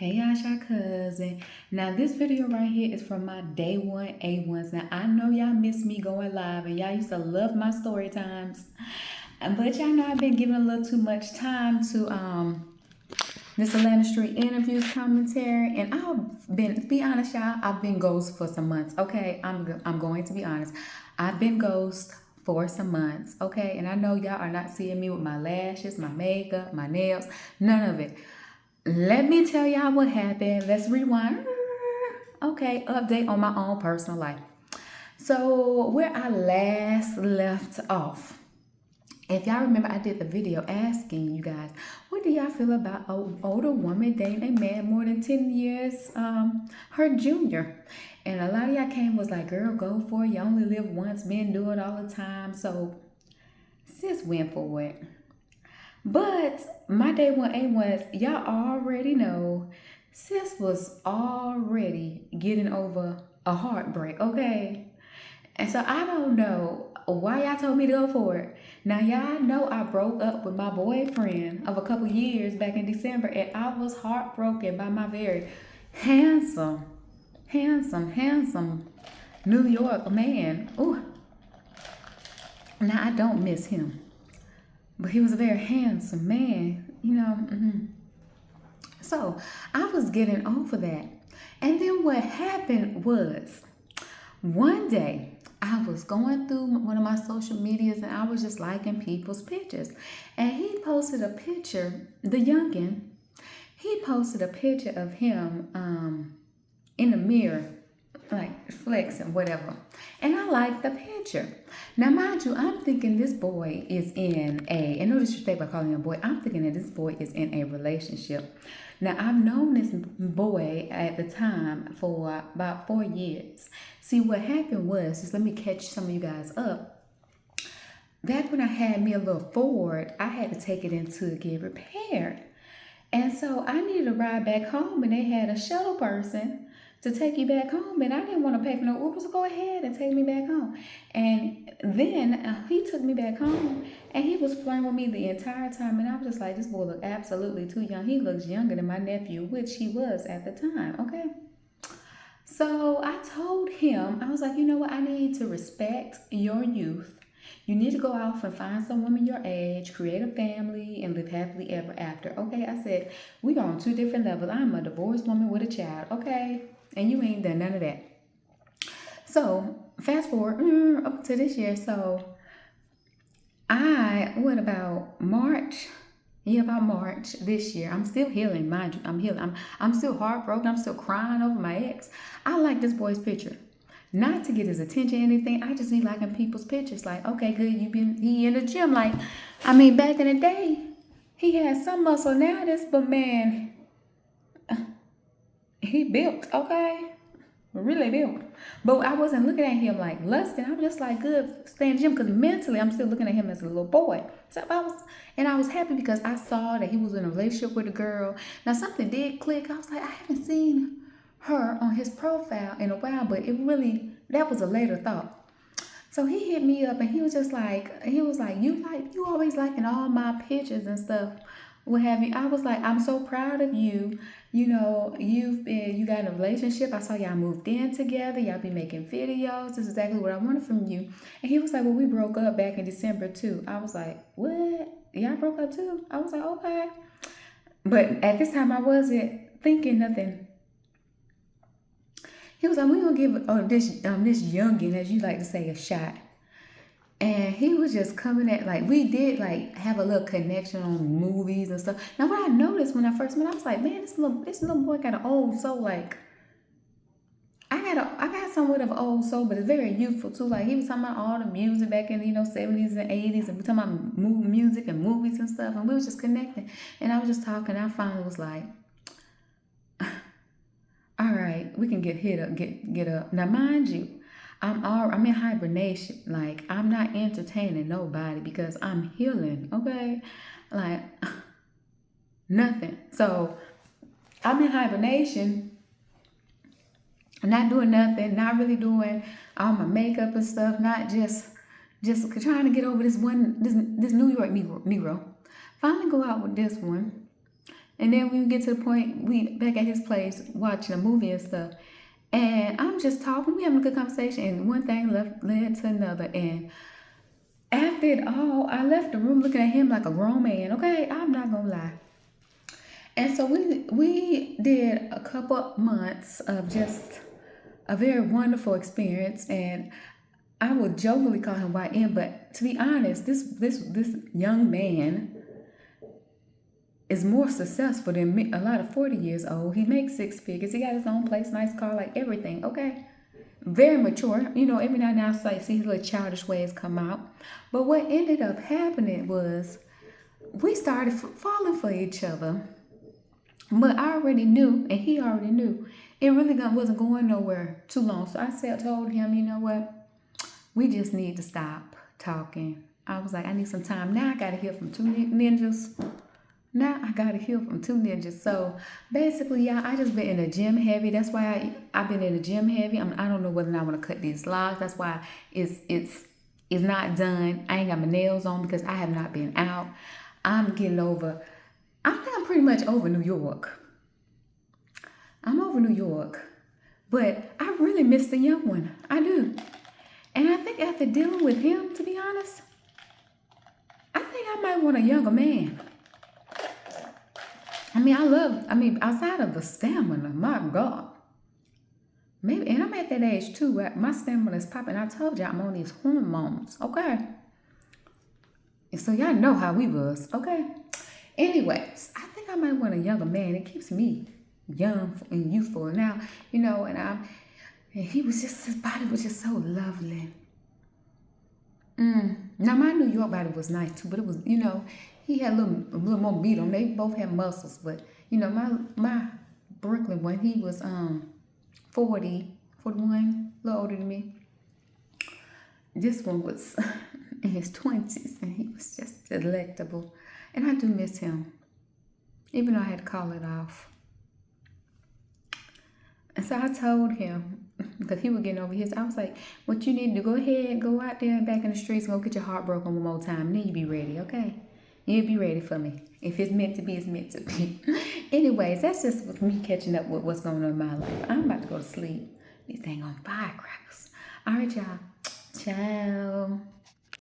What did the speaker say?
Hey, Asha cousin. Now this video right here is from my day one A1s. Now I know y'all miss me going live and y'all used to love my story times. But y'all know I've been giving a little too much time to this Atlanta Street interviews commentary, and I've been, be honest, y'all, I've been ghost for some months. Okay, I'm going to be honest. I've been ghost for some months. Okay, and I know y'all are not seeing me with my lashes, my makeup, my nails, none of it. Let me tell y'all what happened. Let's rewind. Okay, update on my own personal life. So, where I last left off, if y'all remember, I did the video asking you guys, what do y'all feel about an older woman dating a man more than 10 years her junior? And a lot of y'all came was like, girl, go for it. You only live once, men do it all the time. So, sis went for it. But my day one A was, y'all already know, sis was already getting over a heartbreak, okay? And so I don't know why y'all told me to go for it. Now y'all know I broke up with my boyfriend of a couple years back in December, and I was heartbroken by my very handsome, handsome New York man. Ooh, now I don't miss him. But he was a very handsome man, you know. So I was getting over that. And then what happened was one day I was going through one of my social medias and I was just liking people's pictures. And he posted a picture, the youngin', he posted a picture of him in the mirror, like flexing, whatever. And I like the picture. Now, mind you, I'm thinking this boy is in and no disrespect by calling him a boy, I'm thinking that this boy is in a relationship. Now, I've known this boy at the time for about 4 years. See, what happened was, just let me catch some of you guys up. Back when I had me a little Ford, I had to take it in to get repaired. And so I needed to ride back home, and they had a shuttle person to take you back home, and I didn't want to pay for no Uber, so go ahead and take me back home. And then he took me back home, and he was flirting with me the entire time, and I was just like, this boy look absolutely too young. He looks younger than my nephew, which he was at the time, okay? So I told him, I was like, you know what, I need to respect your youth. You need to go off and find some woman your age, create a family, and live happily ever after. Okay, I said, we are on two different levels. I'm a divorced woman with a child, okay? And you ain't done none of that. So fast forward up to this year. So about March? Yeah, about March this year. I'm still healing, mind you. I'm healing. I'm still heartbroken. I'm still crying over my ex. I like this boy's picture. Not to get his attention or anything. I just be liking people's pictures. Like, okay, good, he in the gym. Like, I mean, back in the day, he had some muscle. Now but man, he built, okay? Really built. But I wasn't looking at him like lusting. I was just like, good, stay in the gym, because mentally I'm still looking at him as a little boy. So I was happy because I saw that he was in a relationship with a girl. Now something did click. I was like, I haven't seen her on his profile in a while, but that was a later thought. So he hit me up and he was like, you always liking all my pictures and stuff, what have you. I was like, I'm so proud of you. You know, you got in a relationship. I saw y'all moved in together. Y'all be making videos. This is exactly what I wanted from you. And he was like, well, we broke up back in December too. I was like, what? Y'all broke up too? I was like, okay. But at this time I wasn't thinking nothing. He was like, we gonna give this youngin', as you like to say, a shot. And he was just coming at, like, we did like have a little connection on movies and stuff. Now what I noticed when I first met, I was like, man, this little boy got an old soul. Like, I got somewhat of an old soul, but it's very youthful too. Like, he was talking about all the music back in, 70s and 80s, and we talking about music and movies and stuff, and we was just connecting. And I was just talking. I finally was like, all right, we can get up. Now, mind you, I'm in hibernation. Like, I'm not entertaining nobody because I'm healing. Okay, like nothing. So I'm in hibernation, not doing nothing, not really doing all my makeup and stuff, not just trying to get over this New York Negro. Finally go out with this one. And then we get to the point, we back at his place watching a movie and stuff. And I'm just talking, we having a good conversation, and one thing led to another. And after it all, I left the room looking at him like a grown man. Okay, I'm not gonna lie. And so we did a couple months of just a very wonderful experience, and I would jokingly call him YN, but to be honest, this young man is more successful than me, a lot of 40 years old. He makes six figures. He got his own place, nice car, like everything. Okay, very mature. You know, every now and then I see his little childish ways come out. But what ended up happening was we started falling for each other. But I already knew, and he already knew, it really wasn't going nowhere too long. So I told him, you know what? We just need to stop talking. I was like, I need some time. Now I got to hear from two ninjas. So basically, yeah, I just been in the gym heavy. That's why I've been in the gym heavy. I don't know whether or not I want to cut these locks. That's why it's not done. I ain't got my nails on because I have not been out. I'm getting over. I think I'm pretty much over New York. I'm over New York. But I really miss the young one. I do. And I think after dealing with him, to be honest, I think I might want a younger man. Outside of the stamina, my God. Maybe, and I'm at that age too, where my stamina is popping. I told you I'm on these hormones, okay? And so y'all know how we was, okay? Anyways, I think I might want a younger man. It keeps me young and youthful now, you know, and his body was just so lovely. Now my New York body was nice too, but it was, you know, he had a little more meat on. They both had muscles, but you know, my Brooklyn one, he was 41, a little older than me. This one was in his 20s, and he was just delectable. And I do miss him, even though I had to call it off. And so I told him, because he was getting over his, I was like, what you need to do, go ahead, go out there and back in the streets and go get your heart broken one more time. And then you be ready, okay? You'll be ready for me. If it's meant to be, it's meant to be. Anyways, that's just with me catching up with what's going on in my life. I'm about to go to sleep. This thing on firecrackers. All right, y'all. Ciao.